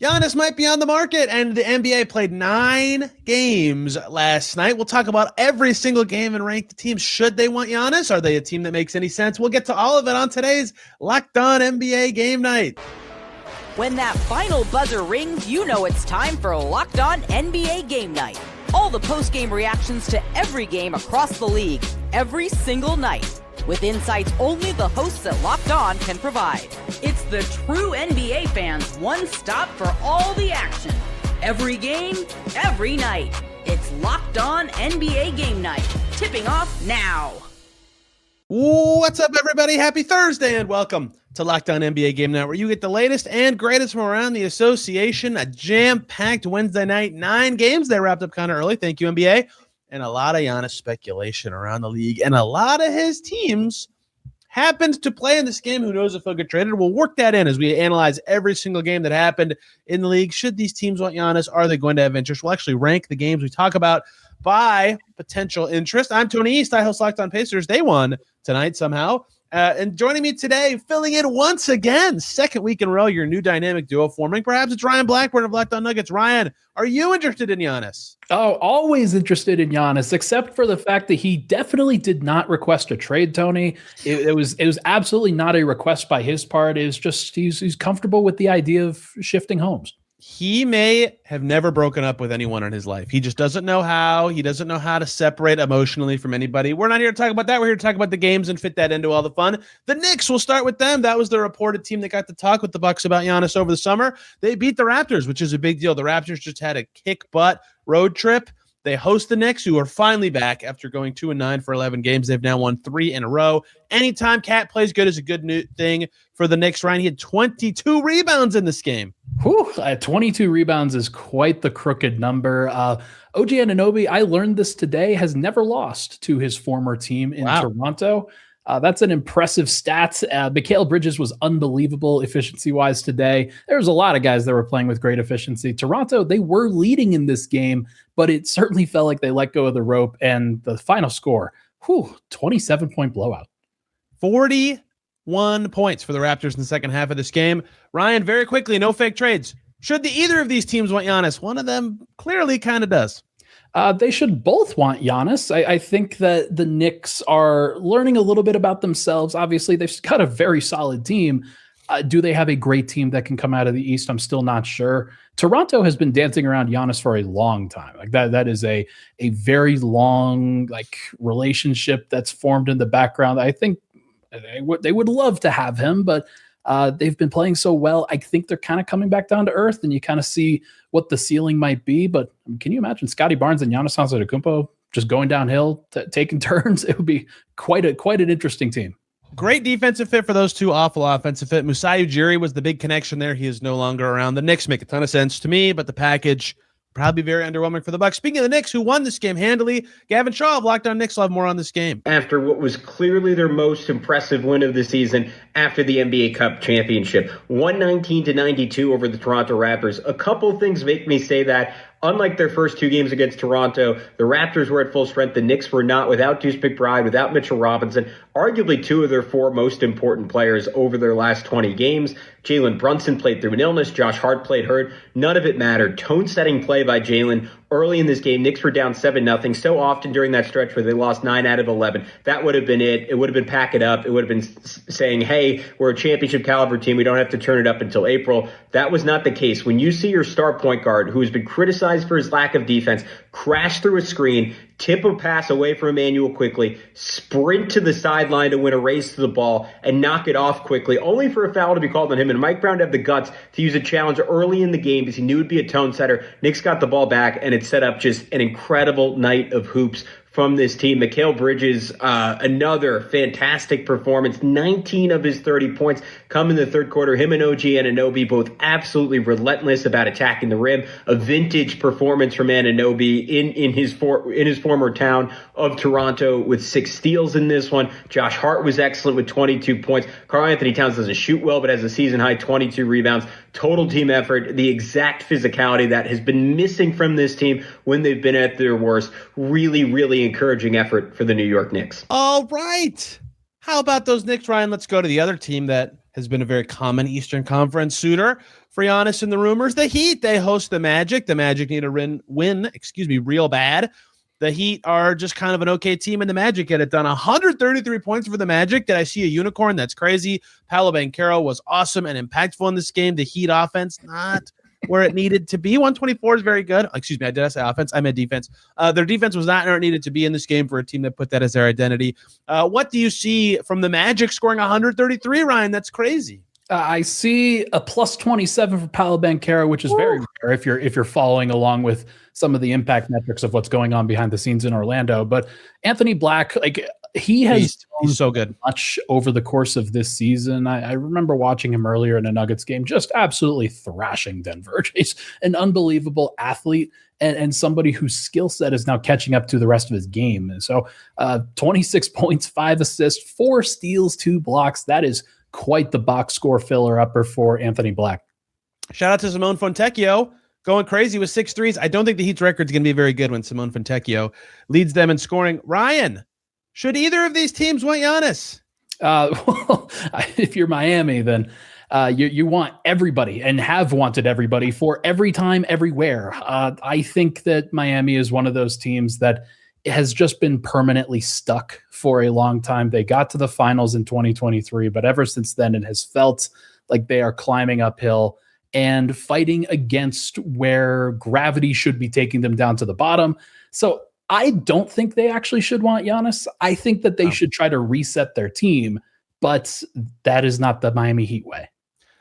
Giannis might be on the market, and the NBA played 9 games last night. We'll talk about every single game and rank the teams. Should they want Giannis? Are they a team that makes any sense? We'll get to all of it on today's Locked On NBA Game Night. When that final buzzer rings, you know it's time for Locked On NBA Game Night. All the post-game reactions to every game across the league, every single night, with insights only the hosts at Locked On can provide. It's the true NBA fans' one stop for all the action. Every game, every night. It's Locked On NBA Game Night. Tipping off now. What's up, everybody? Happy Thursday and welcome to Locked On NBA Game Night, where you get the latest and greatest from around the association. A jam-packed Wednesday night, 9 games. They wrapped up kind of early. Thank you, NBA. And a lot of Giannis speculation around the league. And a lot of his teams happened to play in this game. Who knows if he'll get traded? We'll work that in as we analyze every single game that happened in the league. Should these teams want Giannis? Are they going to have interest? We'll actually rank the games we talk about by potential interest. I'm Tony East. I host Locked On Pacers. They won tonight somehow. And joining me today, filling in once again, second week in a row, your new dynamic duo forming. Perhaps it's Ryan Blackburn of Locked On Nuggets. Ryan, are you interested in Giannis? Oh, always interested in Giannis, except for the fact that he definitely did not request a trade, Tony. It was absolutely not a request by his part. It was just he's comfortable with the idea of shifting homes. He may have never broken up with anyone in his life. He just doesn't know how. He doesn't know how to separate emotionally from anybody. We're not here to talk about that. We're here to talk about the games and fit that into all the fun. The Knicks, we'll start with them. That was the reported team that got to talk with the Bucks about Giannis over the summer. They beat the Raptors, which is a big deal. The Raptors just had a kick-butt road trip. They host the Knicks, who are finally back after going 2-9 for 11 games. They've now won 3 in a row. Anytime Cat plays good is a good new thing for the Knicks. Ryan, he had 22 rebounds in this game. 22 rebounds is quite the crooked number. OG Anunoby, I learned this today, has never lost to his former team in Toronto. That's an impressive stat. Mikal Bridges was unbelievable efficiency-wise today. There was a lot of guys that were playing with great efficiency. Toronto, they were leading in this game, but it certainly felt like they let go of the rope. And the final score, 27-point blowout. 41 points for the Raptors in the second half of this game. Ryan, very quickly, no fake trades. Should either of these teams want Giannis? One of them clearly kind of does. They should both want Giannis. I think that the Knicks are learning a little bit about themselves. Obviously, they've got a very solid team. Do they have a great team that can come out of the East? I'm still not sure. Toronto has been dancing around Giannis for a long time. Like that is a very long relationship that's formed in the background. I think they would love to have him, but they've been playing so well. I think they're kind of coming back down to earth, and you kind of see what the ceiling might be. But can you imagine Scotty Barnes and Giannis Antetokounmpo just going downhill, taking turns? It would be quite an interesting team. Great defensive fit for those two. Awful offensive fit. Masai Ujiri was the big connection there. He is no longer around. The Knicks make a ton of sense to me, but the package probably very underwhelming for the Bucks. Speaking of the Knicks, who won this game handily, Gavin Shaw of Locked On Knicks will have more on this game. After what was clearly their most impressive win of the season after the NBA Cup championship, 119-92 over the Toronto Raptors. A couple things make me say that. Unlike their first 2 games against Toronto, the Raptors were at full strength. The Knicks were not, without Deuce McBride, without Mitchell Robinson, arguably 2 of their 4 most important players over their last 20 games. Jalen Brunson played through an illness. Josh Hart played hurt. None of it mattered. Tone-setting play by Jalen early in this game. Knicks were down 7-0 so often during that stretch where they lost 9 out of 11. That would have been it. It would have been pack it up. It would have been saying, hey, we're a championship caliber team. We don't have to turn it up until April. That was not the case. When you see your star point guard, who has been criticized for his lack of defense, crash through a screen, tip a pass away from Emmanuel quickly, sprint to the sideline to win a race to the ball, and knock it off quickly, only for a foul to be called on him. And Mike Brown to have the guts to use a challenge early in the game because he knew it would be a tone setter. Knicks got the ball back, and it set up just an incredible night of hoops from this team. Mikal Bridges, another fantastic performance. 19 of his 30 points come in the third quarter. Him and OG Anunoby both absolutely relentless about attacking the rim. A vintage performance from Anunoby in his former town of Toronto with 6 steals in this one. Josh Hart was excellent with 22 points. Karl-Anthony Towns doesn't shoot well, but has a season-high 22 rebounds. Total team effort, the exact physicality that has been missing from this team when they've been at their worst. Really, really encouraging effort for the New York Knicks. All right. How about those Knicks, Ryan? Let's go to the other team that has been a very common Eastern Conference suitor for Giannis in the rumors. The Heat, they host the Magic. The Magic need to win, real bad. The Heat are just kind of an okay team, and the Magic get it done. 133 points for the Magic. Did I see a unicorn? That's crazy. Paolo Banchero was awesome and impactful in this game. The Heat offense, not where it needed to be. 124 is very good. Excuse me, did I say offense? I meant defense. Their defense was not where it needed to be in this game for a team that put that as their identity. What do you see from the Magic scoring 133, Ryan? That's crazy. I see a plus 27 for Paolo Banchero, which is very rare if you're following along with some of the impact metrics of what's going on behind the scenes in Orlando. But Anthony Black, he's so good much over the course of this season. I remember watching him earlier in a Nuggets game, just absolutely thrashing Denver. He's an unbelievable athlete and somebody whose skill set is now catching up to the rest of his game. And so 26 points, 5 assists, 4 steals, 2 blocks. That is quite the box score filler upper for Anthony Black. Shout out to Simone Fontecchio going crazy with 6 threes. I don't think the Heat's record is going to be very good when Simone Fontecchio leads them in scoring. Ryan, should either of these teams want Giannis? Well, if you're Miami, then you want everybody and have wanted everybody for every time, everywhere. I think that Miami is one of those teams that has just been permanently stuck for a long time. They got to the finals in 2023, but ever since then, it has felt like they are climbing uphill and fighting against where gravity should be taking them down to the bottom. So I don't think they actually should want Giannis. I think that they should try to reset their team, but that is not the Miami Heat way.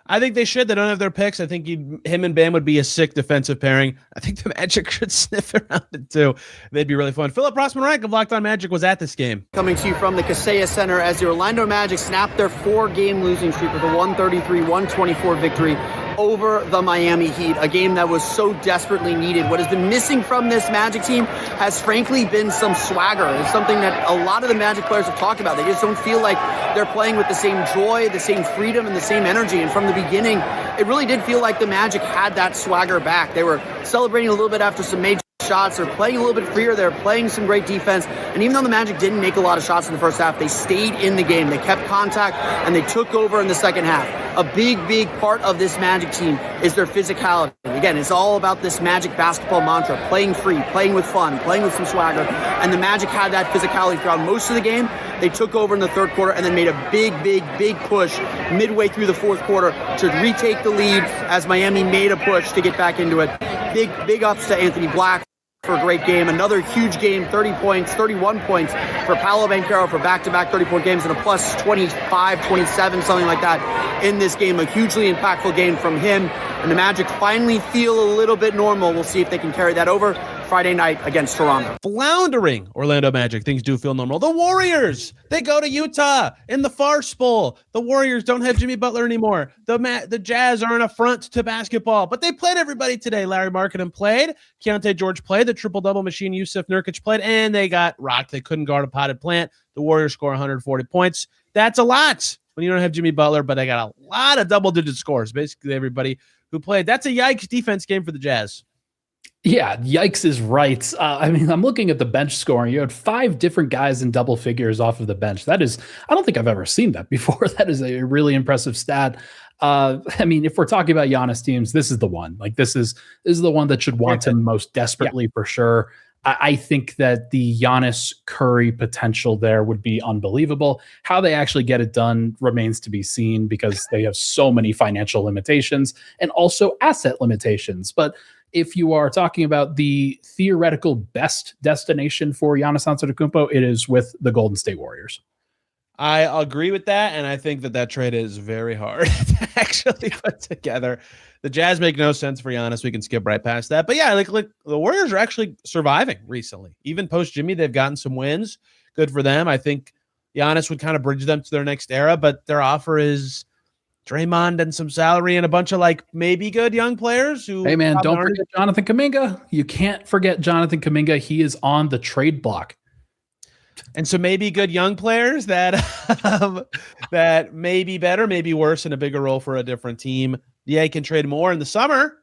I think they should. They don't have their picks. I think him and Bam would be a sick defensive pairing. I think the Magic should sniff around it too. They'd be really fun. Philip Rossman-Reich of Locked On Magic was at this game. Coming to you from the Kaseya Center as the Orlando Magic snapped their 4-game losing streak with a 133-124 victory over the Miami Heat, a game that was so desperately needed. What has been missing from this Magic team has frankly been some swagger. It's something that a lot of the Magic players have talked about. They just don't feel like they're playing with the same joy, the same freedom, and the same energy. And from the beginning, it really did feel like the Magic had that swagger back. They were celebrating a little bit after some major shots. They're playing a little bit freer. They're playing some great defense. And even though the Magic didn't make a lot of shots in the first half, they stayed in the game. They kept contact, and they took over in the second half. A big, big part of this Magic team is their physicality. Again, it's all about this Magic basketball mantra, playing free, playing with fun, playing with some swagger. And the Magic had that physicality throughout most of the game. They took over in the third quarter and then made a big, big, big push midway through the fourth quarter to retake the lead as Miami made a push to get back into it. Big ups to Anthony Black for a great game. Another huge game, 30 points, 31 points for Paolo Banchero for back-to-back 30-point games and a plus 25, 27, something like that in this game. A hugely impactful game from him. And the Magic finally feel a little bit normal. We'll see if they can carry that over Friday night against Toronto. Floundering Orlando Magic. Things do feel normal. The Warriors, they go to Utah in the Farce Bowl. The Warriors don't have Jimmy Butler anymore. The Jazz are an affront to basketball, but they played everybody today. Larry Markkinen played. Keontae George played. The triple-double machine Yusuf Nurkic played, and they got rocked. They couldn't guard a potted plant. The Warriors score 140 points. That's a lot when you don't have Jimmy Butler, but they got a lot of double-digit scores. Basically, everybody who played. That's a yikes defense game for the Jazz. Yeah, yikes is right. I'm looking at the bench scoring. You had 5 different guys in double figures off of the bench. That is, I don't think I've ever seen that before. That is a really impressive stat. If we're talking about Giannis teams, this is the one. This is the one that should want him most desperately for sure. I think that the Giannis Curry potential there would be unbelievable. How they actually get it done remains to be seen because they have so many financial limitations and also asset limitations. But if you are talking about the theoretical best destination for Giannis Antetokounmpo, it is with the Golden State Warriors. I agree with that, and I think that trade is very hard to actually put together. The Jazz make no sense for Giannis. We can skip right past that. But yeah, like the Warriors are actually surviving recently. Even post-Jimmy, they've gotten some wins. Good for them. I think Giannis would kind of bridge them to their next era, but their offer is Draymond and some salary and a bunch of maybe good young players who. Hey man, don't forget Jonathan Kuminga. You can't forget Jonathan Kuminga. He is on the trade block. And so maybe good young players that that may be better, maybe worse, in a bigger role for a different team. Yeah, he can trade more in the summer.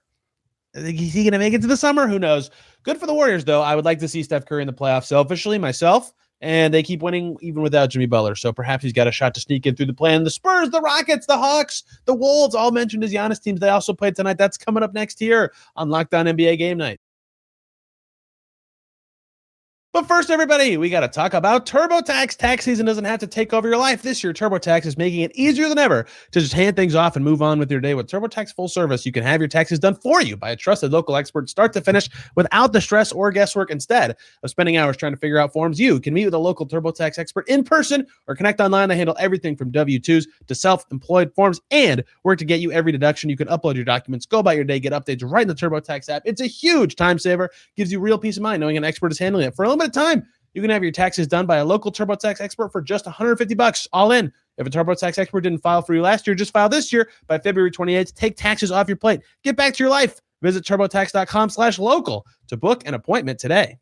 Is he going to make it to the summer? Who knows? Good for the Warriors, though. I would like to see Steph Curry in the playoffs selfishly myself. and they keep winning even without Jimmy Butler. So perhaps he's got a shot to sneak in through the plan. The Spurs, the Rockets, the Hawks, the Wolves, all mentioned as Giannis teams. They also played tonight. That's coming up next here on Locked On NBA Game Night. But first, everybody, we got to talk about TurboTax. Tax season doesn't have to take over your life. This year, TurboTax is making it easier than ever to just hand things off and move on with your day. With TurboTax Full Service, you can have your taxes done for you by a trusted local expert start to finish without the stress or guesswork. Instead of spending hours trying to figure out forms, you can meet with a local TurboTax expert in person or connect online. They handle everything from W-2s to self-employed forms and work to get you every deduction. You can upload your documents, go about your day, get updates right in the TurboTax app. It's a huge time saver, gives you real peace of mind knowing an expert is handling it. For a limited time, you can have your taxes done by a local TurboTax expert for just $150 all in. If a TurboTax expert didn't file for you last year, just file this year by February 28th. Take taxes off your plate. Get back to your life. Visit TurboTax.com/local to book an appointment today.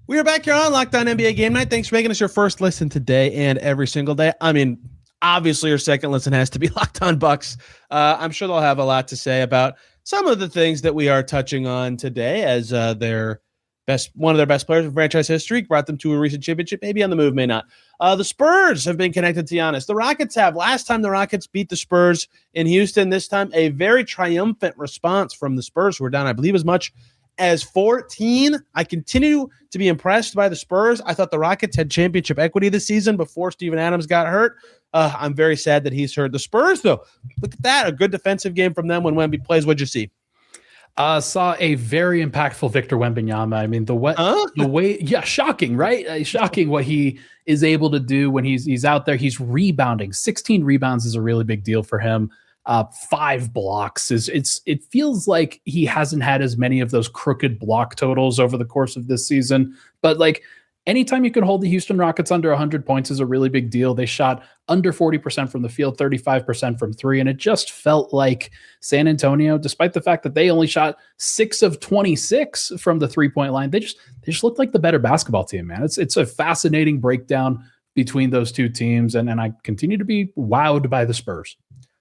We are back here on Locked On NBA Game Night. Thanks for making us your first listen today and every single day. I mean, obviously your second listen has to be Locked On Bucks. I'm sure they'll have a lot to say about some of the things that we are touching on today as one of their best players in franchise history, brought them to a recent championship, maybe on the move, may not. The Spurs have been connected to Giannis. The Rockets have. Last time the Rockets beat the Spurs in Houston, this time a very triumphant response from the Spurs, who were down, I believe, as much as 14. I continue to be impressed by the Spurs. I thought the Rockets had championship equity this season before Steven Adams got hurt. I'm very sad that he's hurt. The Spurs, though, look at that. A good defensive game from them when Wemby plays. What'd you see? Saw a very impactful Victor Wembanyama. I mean, the way, yeah, shocking, right? Shocking what he is able to do when he's out there. He's rebounding. 16 rebounds is a really big deal for him. 5 blocks it feels like he hasn't had as many of those crooked block totals over the course of this season. But like anytime you can hold the Houston Rockets under 100 points is a really big deal. They shot under 40% from the field, 35% from three. And it just felt like San Antonio, despite the fact that they only shot 6 of 26 from the 3-point line, they just looked like the better basketball team, man. It's a fascinating breakdown between those two teams. And I continue to be wowed by the Spurs.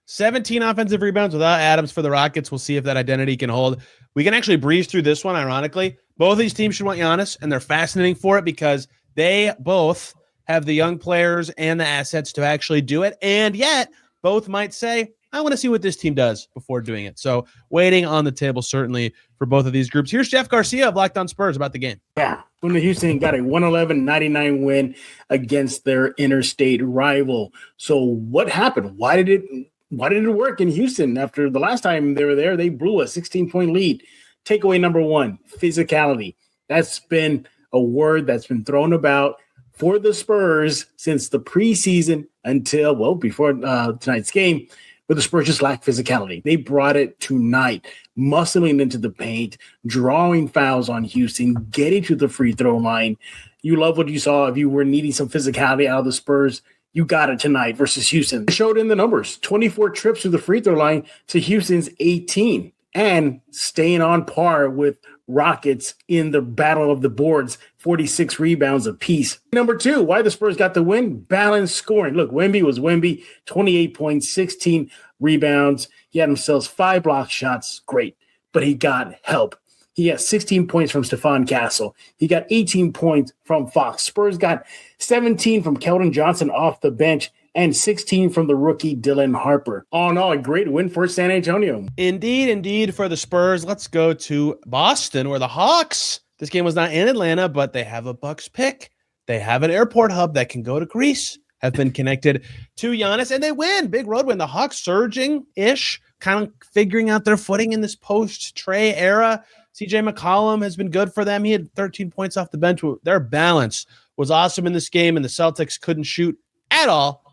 17 offensive rebounds without Adams for the Rockets. We'll see if that identity can hold. We can actually breeze through this one, ironically. Both of these teams should want Giannis, and they're fascinating for it because they both have the young players and the assets to actually do it. And yet, both might say, I want to see what this team does before doing it. So waiting on the table, certainly, for both of these groups. Here's Jeff Garcia of Locked On Spurs about the game. Yeah, when the Houston got a 111-99 win against their interstate rival. So what happened? Why did it work in Houston? After the last time they were there, they blew a 16-point lead. Takeaway number 1, physicality. That's been a word that's been thrown about for the Spurs since the preseason until, well, before tonight's game, but the Spurs just lack physicality. They brought it tonight, muscling into the paint, drawing fouls on Houston, getting to the free throw line. You love what you saw. If you were needing some physicality out of the Spurs, you got it tonight versus Houston. It showed in the numbers, 24 trips to the free throw line to Houston's 18, and staying on par with Rockets in the battle of the boards, 46 rebounds apiece. Number 2, why the Spurs got the win? Balanced scoring. Look, Wemby was Wemby, 28 points, 16 rebounds. He had himself 5 block shots. Great. But he got help. He got 16 points from Stephon Castle. He got 18 points from Fox. Spurs got 17 from Keldon Johnson off the bench and 16 from the rookie Dylan Harper. All in all, a great win for San Antonio. Indeed for the Spurs. Let's go to Boston, where the Hawks, this game was not in Atlanta, but they have a Bucks pick. They have an airport hub that can go to Greece, have been connected to Giannis, and they win. Big road win. The Hawks surging-ish, kind of figuring out their footing in this post-Trey era. CJ McCollum has been good for them. He had 13 points off the bench. Their balance was awesome in this game, and the Celtics couldn't shoot at all.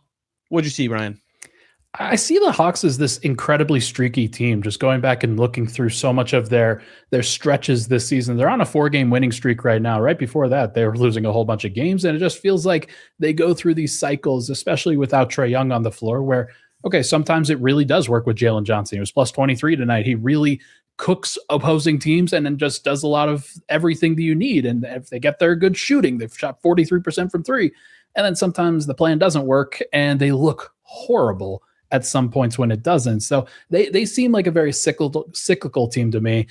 What'd you see, Brian? I see the Hawks as this incredibly streaky team. Just going back and looking through so much of their stretches this season, they're on a 4-game winning streak right now. Right before that, they were losing a whole bunch of games, and it just feels like they go through these cycles, especially without Trae Young on the floor, where, okay, sometimes it really does work with Jalen Johnson. He was plus 23 tonight. He really cooks opposing teams and then just does a lot of everything that you need. And if they get their good shooting, they've shot 43% from 3. And then sometimes the plan doesn't work and they look horrible at some points when it doesn't. So they seem like a very cyclical team to me.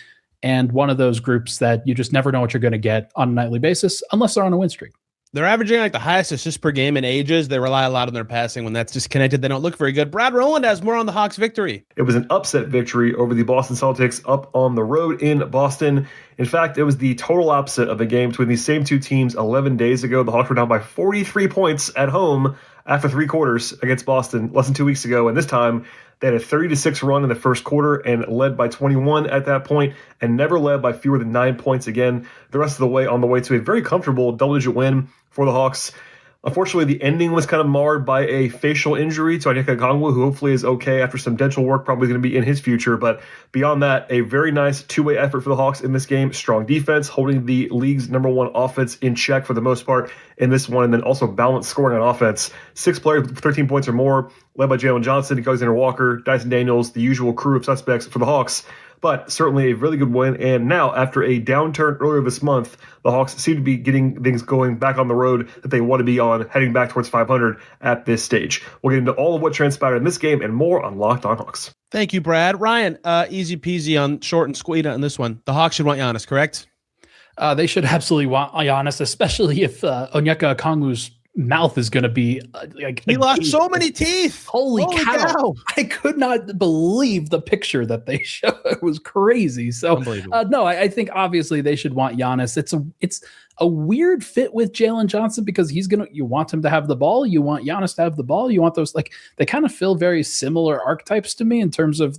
and one of those groups that you just never know what you're going to get on a nightly basis unless they're on a win streak. They're averaging like the highest assists per game in ages. They rely a lot on their passing. When that's disconnected, they don't look very good. Brad Rowland has more on the Hawks' victory. It was an upset victory over the Boston Celtics up on the road in Boston. In fact, it was the total opposite of a game between these same two teams 11 days ago. The Hawks were down by 43 points at home after 3 quarters against Boston less than 2 weeks ago. And this time, they had a 30-6 run in the first quarter and led by 21 at that point, and never led by fewer than 9 points again the rest of the way, on the way to a very comfortable double-digit win for the Hawks. Unfortunately, the ending was kind of marred by a facial injury to Antetokounmpo, who hopefully is okay after some dental work, probably going to be in his future. But beyond that, a very nice two-way effort for the Hawks in this game. Strong defense, holding the league's #1 offense in check for the most part in this one, and then also balanced scoring on offense. 6 players with 13 points or more, led by Jalen Johnson, Alexander Walker, Dyson Daniels, the usual crew of suspects for the Hawks. But certainly a really good win. And now, after a downturn earlier this month, the Hawks seem to be getting things going back on the road that they want to be on, heading back towards 500 at this stage. We'll get into all of what transpired in this game and more on Locked On Hawks. Thank you, Brad. Ryan, easy peasy on short and sweet on this one. The Hawks should want Giannis, correct? They should absolutely want Giannis, especially if Onyeka Okongwu's mouth is going to be like he lost so many teeth. Holy cow. I could not believe the picture that they showed. It was crazy. So no, I think obviously they should want Giannis. It's a weird fit with Jalen Johnson because you want him to have the ball, you want Giannis to have the ball, you want those, like, they kind of feel very similar archetypes to me in terms of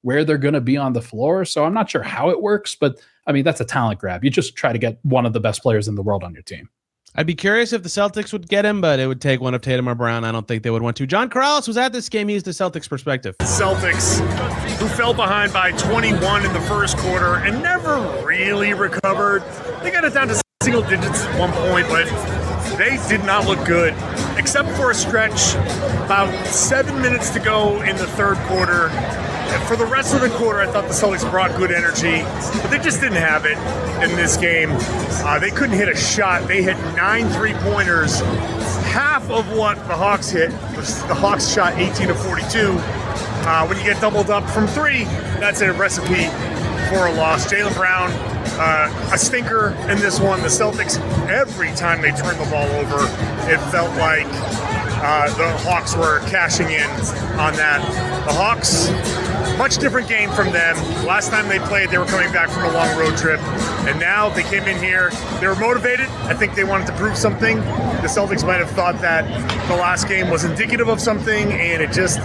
where they're going to be on the floor. So I'm not sure how it works, but I mean, that's a talent grab. You just try to get one of the best players in the world on your team. I'd be curious if the Celtics would get him, but it would take one of Tatum or Brown. I don't think they would want to. John Corrales was at this game. He's the Celtics perspective. Celtics, who fell behind by 21 in the first quarter and never really recovered. They got it down to single digits at one point, but they did not look good, except for a stretch about 7 minutes to go in the third quarter. For the rest of the quarter, I thought the Celtics brought good energy, but they just didn't have it in this game. They couldn't hit a shot. They hit 9 3-pointers. Half of what the Hawks hit was the Hawks shot 18 of 42. When you get doubled up from 3, that's a recipe for a loss. Jaylen Brown, a stinker in this one. The Celtics, every time they turned the ball over, it felt like the Hawks were cashing in on that. The Hawks, much different game from them. Last time they played, they were coming back from a long road trip, and now they came in here. They were motivated. I think they wanted to prove something. The Celtics might have thought that the last game was indicative of something, and it just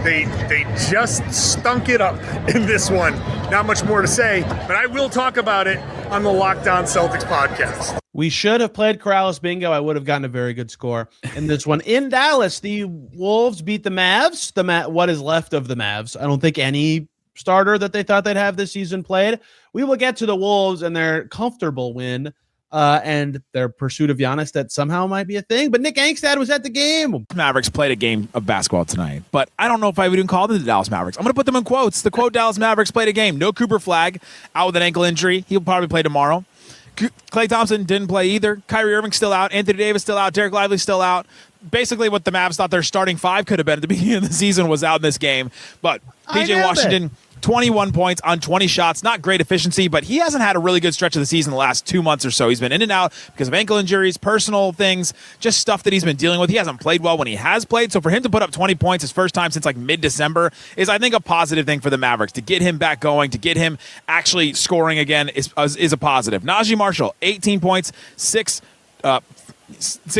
they just stunk it up in this one. Not much more to say, but I will talk about it on the Locked On Celtics podcast. We should have played Corrales bingo. I would have gotten a very good score in this one. In Dallas, the Wolves beat the Mavs. What is left of the Mavs? I don't think any starter that they thought they'd have this season played. We will get to the Wolves and their comfortable win and their pursuit of Giannis that somehow might be a thing. But Nick Angstad was at the game. Mavericks played a game of basketball tonight, but I don't know if I would even call them the Dallas Mavericks. I'm going to put them in quotes. The quote, Dallas Mavericks played a game. No Cooper Flag, out with an ankle injury. He'll probably play tomorrow. Klay Thompson didn't play either. Kyrie Irving's still out. Anthony Davis still out. Derek Lively's still out. Basically what the Mavs thought their starting 5 could have been at the beginning of the season was out in this game. But PJ Washington, 21 points on 20 shots. Not great efficiency, but he hasn't had a really good stretch of the season the last 2 months or so. He's been in and out because of ankle injuries, personal things, just stuff that he's been dealing with. He hasn't played well when he has played. So for him to put up 20 points his first time since like mid-December is, I think, a positive thing for the Mavericks. To get him back going, to get him actually scoring again is a positive. Najee Marshall, 18 points, 6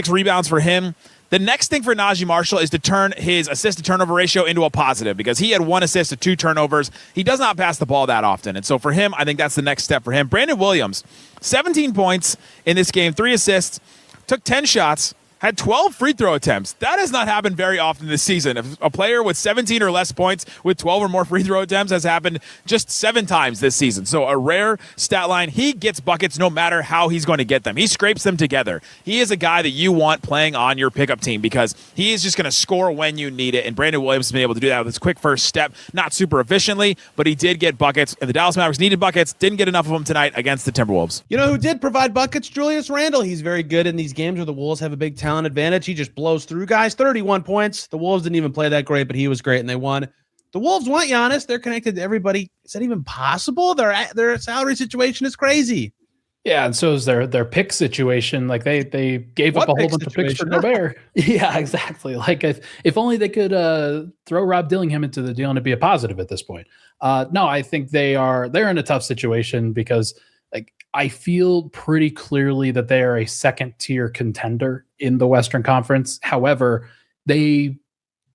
rebounds for him. The next thing for Najee Marshall is to turn his assist-to-turnover ratio into a positive because he had 1 assist to 2 turnovers. He does not pass the ball that often. And so for him, I think that's the next step for him. Brandon Williams, 17 points in this game, 3 assists, took 10 shots, had 12 free throw attempts. That has not happened very often this season. If a player with 17 or less points with 12 or more free throw attempts has happened just 7 times this season. So a rare stat line. He gets buckets no matter how he's going to get them. He scrapes them together. He is a guy that you want playing on your pickup team because he is just going to score when you need it. And Brandon Williams has been able to do that with his quick first step. Not super efficiently, but he did get buckets. And the Dallas Mavericks needed buckets. Didn't get enough of them tonight against the Timberwolves. You know who did provide buckets? Julius Randle. He's very good in these games where the Wolves have a big talent advantage. He just blows through guys. 31 points. The Wolves didn't even play that great, but he was great, and they won. The Wolves want Giannis. They're connected to everybody. Is that even possible? Their salary situation is crazy. Yeah, and so is their pick situation. Like they gave up a whole bunch of picks for Gobert. Yeah, exactly. Like if only they could throw Rob Dillingham into the deal and it'd be a positive at this point. No, I think they're in a tough situation because like I feel pretty clearly that they are a second tier contender in the Western Conference. However, they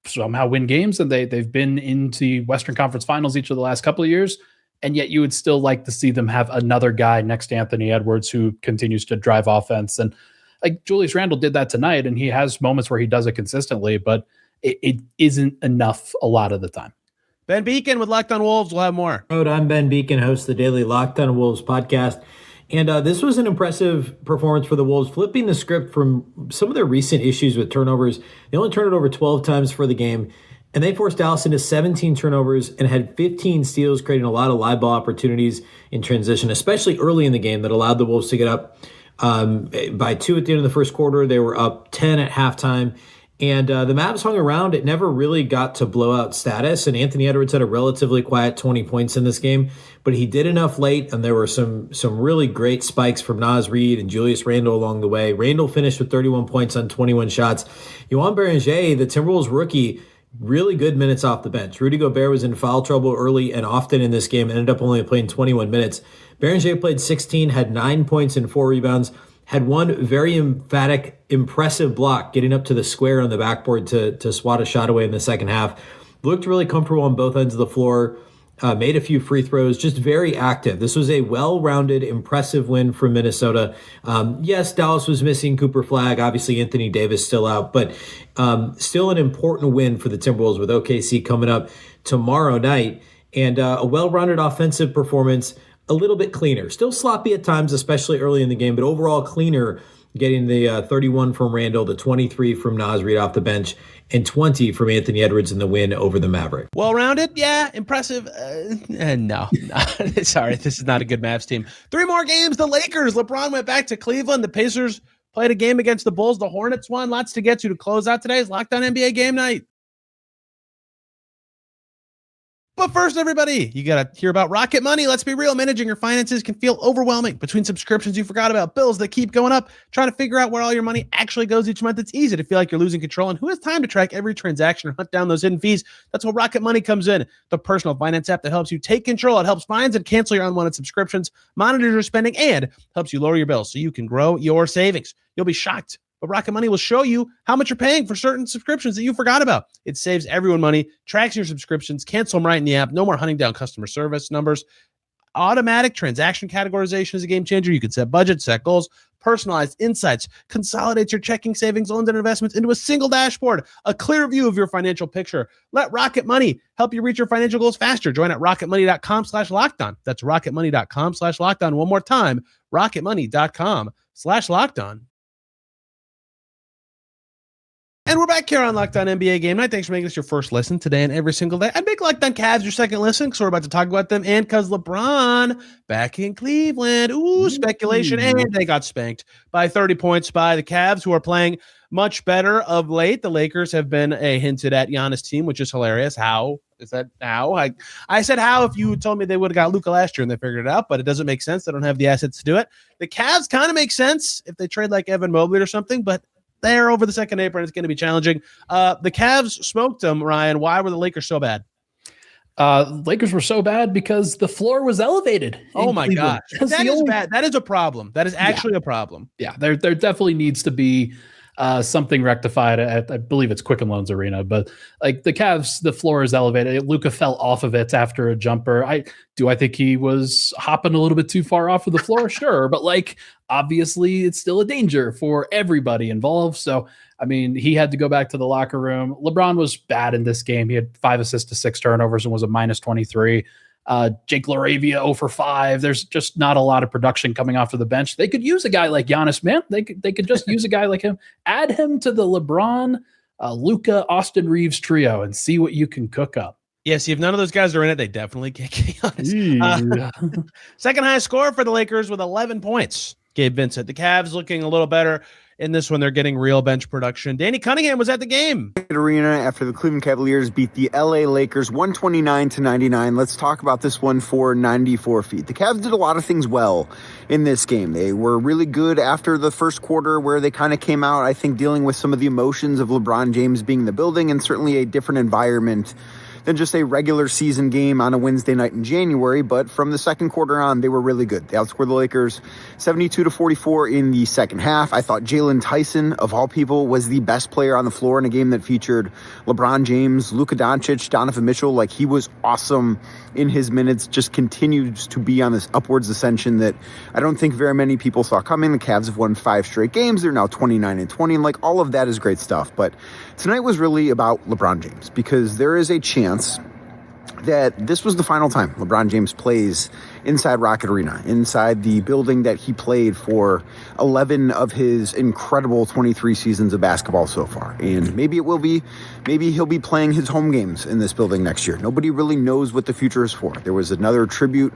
somehow win games and they've been into Western Conference Finals each of the last couple of years. And yet you would still like to see them have another guy next to Anthony Edwards who continues to drive offense. And like Julius Randle did that tonight, and he has moments where he does it consistently, but it isn't enough a lot of the time. Ben Beacon with Locked On Wolves. We'll have more. I'm Ben Beacon, host of the daily Locked On Wolves podcast. And this was an impressive performance for the Wolves, flipping the script from some of their recent issues with turnovers. They only turned it over 12 times for the game. And they forced Dallas into 17 turnovers and had 15 steals, creating a lot of live ball opportunities in transition, especially early in the game that allowed the Wolves to get up by 2 at the end of the first quarter. They were up 10 at halftime. And the Mavs hung around. It never really got to blowout status. And Anthony Edwards had a relatively quiet 20 points in this game, but he did enough late. And there were some really great spikes from Naz Reid and Julius Randle along the way. Randle finished with 31 points on 21 shots. Yohan Beringer, the Timberwolves rookie, really good minutes off the bench. Rudy Gobert was in foul trouble early and often in this game, ended up only playing 21 minutes. Beringer played 16, had 9 points and 4 rebounds, had one very emphatic, impressive block getting up to the square on the backboard to swat a shot away in the second half. Looked really comfortable on both ends of the floor, made a few free throws, just very active. This was a well-rounded, impressive win from Minnesota. Yes, Dallas was missing Cooper Flagg. Obviously, Anthony Davis still out, but still an important win for the Timberwolves with OKC coming up tomorrow night. And a well-rounded offensive performance, a little bit cleaner. Still sloppy at times, especially early in the game, but overall cleaner, getting the 31 from Randle, the 23 from Naz Reid off the bench, and 20 from Anthony Edwards in the win over the Maverick. Well-rounded, yeah, impressive. No. Sorry, this is not a good Mavs team. 3 more games, the Lakers. LeBron went back to Cleveland. The Pacers played a game against the Bulls. The Hornets won. Lots to get to close out today's Locked On NBA Game Night. But first, everybody, you got to hear about Rocket Money. Let's be real. Managing your finances can feel overwhelming. Between subscriptions you forgot about, bills that keep going up, trying to figure out where all your money actually goes each month, it's easy to feel like you're losing control. And who has time to track every transaction or hunt down those hidden fees? That's where Rocket Money comes in, the personal finance app that helps you take control. It helps find and cancel your unwanted subscriptions, monitors your spending, and helps you lower your bills so you can grow your savings. You'll be shocked, but Rocket Money will show you how much you're paying for certain subscriptions that you forgot about. It saves everyone money, tracks your subscriptions, cancel them right in the app. No more hunting down customer service numbers. Automatic transaction categorization is a game changer. You can set budgets, set goals, personalized insights, consolidates your checking, savings, loans, and investments into a single dashboard, a clear view of your financial picture. Let Rocket Money help you reach your financial goals faster. Join at rocketmoney.com/lockedon. That's rocketmoney.com/lockedon. One more time, rocketmoney.com/lockedon. And we're back here on Locked On NBA Game Night. Thanks for making this your first listen today and every single day. I'd make Locked On Cavs your second listen because we're about to talk about them. And because LeBron back in Cleveland. Speculation. And they got spanked by 30 points by the Cavs, who are playing much better of late. The Lakers have been a hinted at Giannis team, which is hilarious. How is that how? I said how if you told me they would have got Luka last year and they figured it out, but it doesn't make sense. They don't have the assets to do it. The Cavs kind of make sense if they trade like Evan Mobley or something, but they're over the second apron. It's going to be challenging. The Cavs smoked them, Ryan. Why were the Lakers so bad? Lakers were so bad because the floor was elevated. Oh my gosh. That is bad. That is a problem. That is actually a problem. Yeah, there definitely needs to be something rectified at, I believe it's Quicken Loans Arena, but like the Cavs, the floor is elevated. Luka fell off of it after a jumper. I think he was hopping a little bit too far off of the floor? Sure. But like, obviously it's still a danger for everybody involved. So, I mean, he had to go back to the locker room. LeBron was bad in this game. He had 5 assists to 6 turnovers and was a -23. Jake LaRavia 0 for 5. There's just not a lot of production coming off of the bench. They could use a guy like Giannis, man. They could just use a guy like him. Add him to the LeBron, Luka, Austin Reeves trio and see what you can cook up. Yeah, see, if none of those guys are in it, they definitely can't get Giannis. Second highest score for the Lakers with 11 points. Gabe Vincent. The Cavs looking a little better In this one, they're getting real bench production. Danny Cunningham was at the game. Arena after the Cleveland Cavaliers beat the LA Lakers 129-99. Let's talk about this one for 94 feet. The Cavs did a lot of things well in this game. They were really good after the first quarter where they kind of came out, I think, dealing with some of the emotions of LeBron James being in the building and certainly a different environment than just a regular season game on a Wednesday night in January. But from the second quarter on, they were really good. They outscored the Lakers 72-44 in the second half. I thought Jalen Tyson, of all people, was the best player on the floor in a game that featured LeBron James, Luka Doncic, Donovan Mitchell. Like, he was awesome in his minutes, just continues to be on this upwards ascension that I don't think very many people saw coming. The Cavs have won 5 straight games. They're now 29-20, and like, all of that is great stuff. But tonight was really about LeBron James, because there is a chance that this was the final time LeBron James plays inside Rocket Arena, inside the building that he played for 11 of his incredible 23 seasons of basketball so far. And maybe it will be, maybe he'll be playing his home games in this building next year. Nobody really knows what the future is for. There was another tribute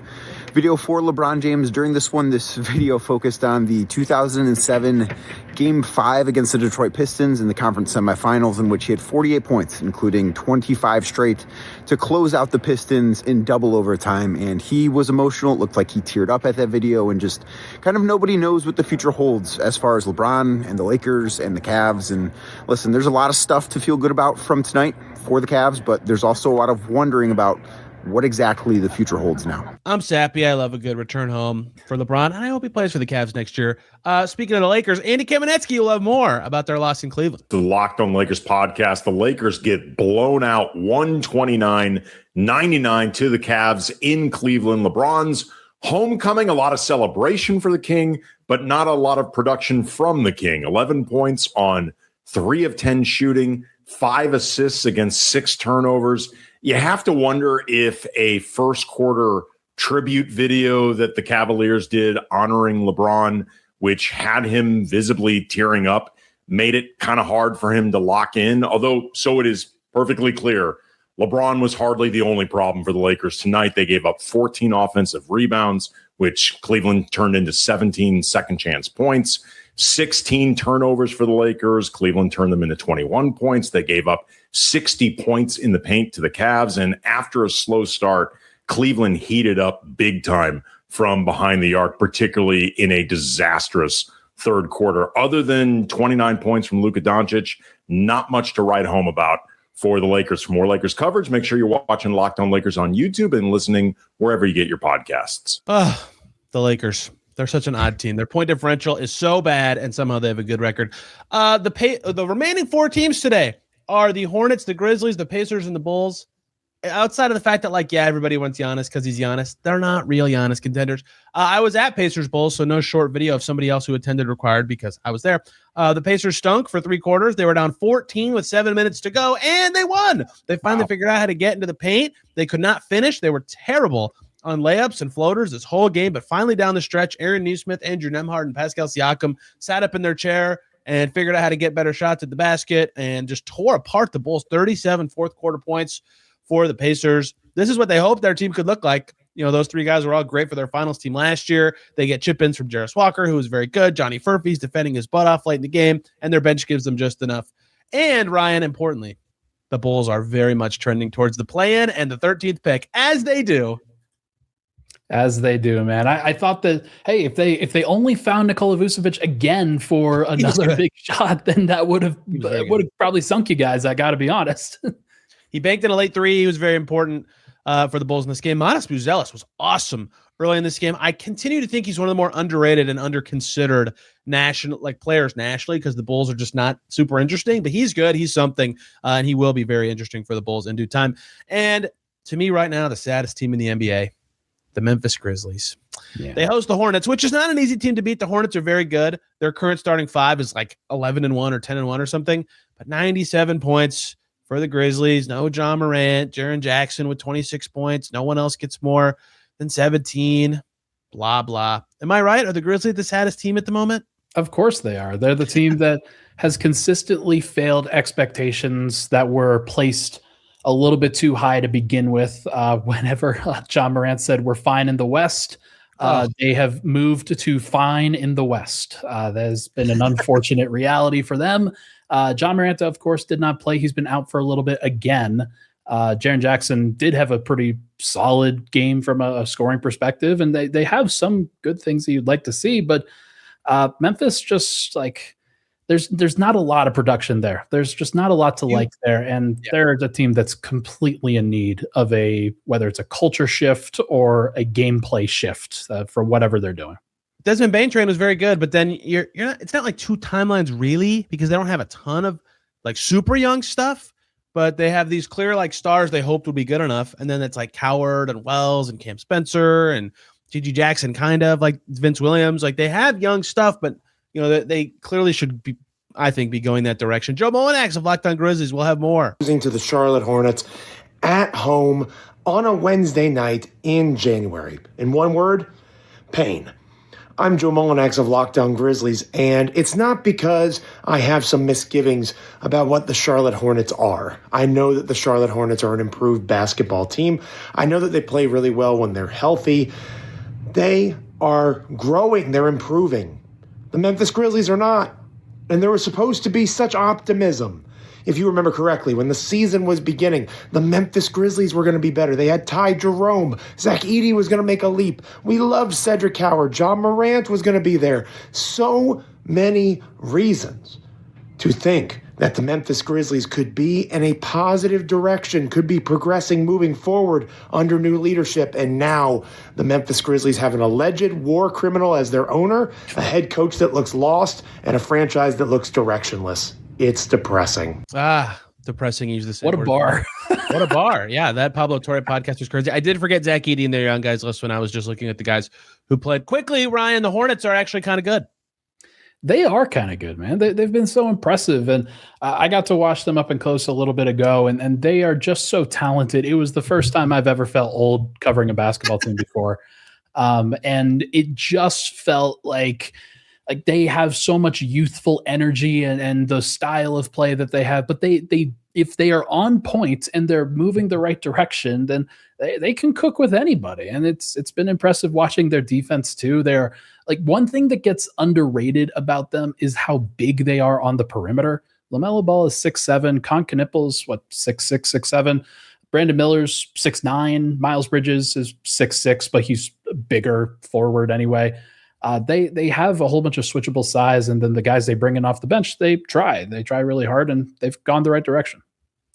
video for LeBron James during this one. This video focused on the 2007 Game 5 against the Detroit Pistons in the conference semifinals, in which he had 48 points, including 25 straight, to close out the Pistons in double overtime. And he was emotional. It looked like he teared up at that video, and just kind of nobody knows what the future holds as far as LeBron and the Lakers and the Cavs. And listen, there's a lot of stuff to feel good about from tonight for the Cavs, but there's also a lot of wondering about what exactly the future holds now. I'm sappy. I love a good return home for LeBron, and I hope he plays for the Cavs next year. Speaking of the Lakers, Andy Kamenetsky will have more about their loss in Cleveland. The Locked On Lakers podcast, the Lakers get blown out 129-99 to the Cavs in Cleveland. LeBron's homecoming, a lot of celebration for the King, but not a lot of production from the King. 11 points on 3 of 10 shooting, 5 assists against 6 turnovers. You have to wonder if a first quarter tribute video that the Cavaliers did honoring LeBron, which had him visibly tearing up, made it kind of hard for him to lock in. Although, so it is perfectly clear, LeBron was hardly the only problem for the Lakers tonight. They gave up 14 offensive rebounds, which Cleveland turned into 17 second chance points. 16 turnovers for the Lakers. Cleveland turned them into 21 points. They gave up 60 points in the paint to the Cavs. And after a slow start, Cleveland heated up big time from behind the arc, particularly in a disastrous third quarter. Other than 29 points from Luka Doncic, not much to write home about for the Lakers. For more Lakers coverage, make sure you're watching Locked On Lakers on YouTube and listening wherever you get your podcasts. The Lakers. They're such an odd team. Their point differential is so bad, and somehow they have a good record. The remaining 4 teams today are the Hornets, the Grizzlies, the Pacers, and the Bulls. Outside of the fact that, like, yeah, everybody wants Giannis because he's Giannis, they're not real Giannis contenders. I was at Pacers Bulls, so no short video of somebody else who attended required because I was there. The Pacers stunk for 3 quarters. They were down 14 with 7 minutes to go, and they won. They finally figured out how to get into the paint. They could not finish. They were terrible on layups and floaters this whole game, but finally down the stretch, Aaron Nesmith, Andrew Nembhard, and Pascal Siakam sat up in their chair and figured out how to get better shots at the basket and just tore apart the Bulls. 37 fourth quarter points for the Pacers. This is what they hoped their team could look like. You know, those 3 guys were all great for their finals team last year. They get chip-ins from Jarris Walker, who was very good. Johnny Furphy's defending his butt off late in the game, and their bench gives them just enough. And Ryan, importantly, the Bulls are very much trending towards the play-in and the 13th pick, as they do. As they do, man. I thought that, hey, if they only found Nikola Vucevic again for another big shot, then that would have probably sunk you guys. I got to be honest. He banked in a late 3. He was very important for the Bulls in this game. Matas Buzelis was awesome early in this game. I continue to think he's one of the more underrated and underconsidered players nationally, because the Bulls are just not super interesting. But he's good. He's something, and he will be very interesting for the Bulls in due time. And to me, right now, the saddest team in the NBA. The Memphis Grizzlies. Yeah. They host the Hornets, which is not an easy team to beat. The Hornets are very good. Their current starting 5 is like 11-1 or 10-1 or something. But 97 points for the Grizzlies. No John Morant. Jaren Jackson with 26 points. No one else gets more than 17. Blah, blah. Am I right? Are the Grizzlies the saddest team at the moment? Of course they are. They're the team that has consistently failed expectations that were placed a little bit too high to begin with. Whenever John Morant said we're fine in the West, They have moved to fine in the West. That has been an unfortunate reality for them. John Morant, of course, did not play. He's been out for a little bit again. Jaren Jackson did have a pretty solid game from a scoring perspective, and they have some good things that you'd like to see. But Memphis just there's not a lot of production there. There's just not a lot to like there. And they're a team that's completely in need of whether it's a culture shift or a gameplay shift for whatever they're doing. Desmond Bain train was very good, but then you're not, it's not like two timelines really, because they don't have a ton of like super young stuff, but they have these clear like stars they hoped would be good enough. And then it's like Coward and Wells and Cam Spencer and G.G. Jackson, kind of like Vince Williams. Like they have young stuff, but they clearly should be, I think, be going that direction. Joe Molinax of Locked On Grizzlies will have more. Losing to the Charlotte Hornets at home on a Wednesday night in January. In one word, pain. I'm Joe Molinax of Locked On Grizzlies, and it's not because I have some misgivings about what the Charlotte Hornets are. I know that the Charlotte Hornets are an improved basketball team. I know that they play really well when they're healthy. They are growing. They're improving. The Memphis Grizzlies are not. And there was supposed to be such optimism. If you remember correctly, when the season was beginning, the Memphis Grizzlies were going to be better. They had Ty Jerome. Zach Edey was going to make a leap. We loved Cedric Howard. John Morant was going to be there. So many reasons to think that the Memphis Grizzlies could be in a positive direction, could be progressing, moving forward under new leadership. And now the Memphis Grizzlies have an alleged war criminal as their owner, a head coach that looks lost, and a franchise that looks directionless. It's depressing. Depressing. Use the same What a word. bar. What a bar. Yeah, that Pablo Torre podcast was crazy. I did forget Zach Edey in their young guys list when I was just looking at the guys who played. Quickly, Ryan, the Hornets are actually kind of good. They are kind of good, man. They've been so impressive. And I got to watch them up and close a little bit ago, and they are just so talented. It was the first time I've ever felt old covering a basketball team before. And it just felt like they have so much youthful energy and the style of play that they have. But they if they are on point and they're moving the right direction, then they can cook with anybody. And it's been impressive watching their defense too. They're like, one thing that gets underrated about them is how big they are on the perimeter. LaMelo Ball is 6'7", Con Knippel's 6'6", 6'7". Brandon Miller's 6'9". Miles Bridges is 6'6", but he's a bigger forward anyway. They have a whole bunch of switchable size, and then the guys they bring in off the bench, they try really hard, and they've gone the right direction.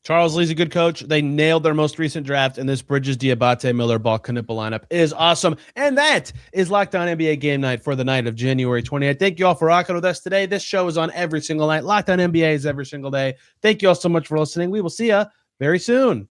Charles Lee's a good coach. They nailed their most recent draft, and this Bridges, Diabate, Miller, Ball, Knippel lineup is awesome. And that is Locked On NBA Game Night for the night of January 28th. Thank you all for rocking with us today. This show is on every single night. Locked On NBA is every single day. Thank you all so much for listening. We will see you very soon.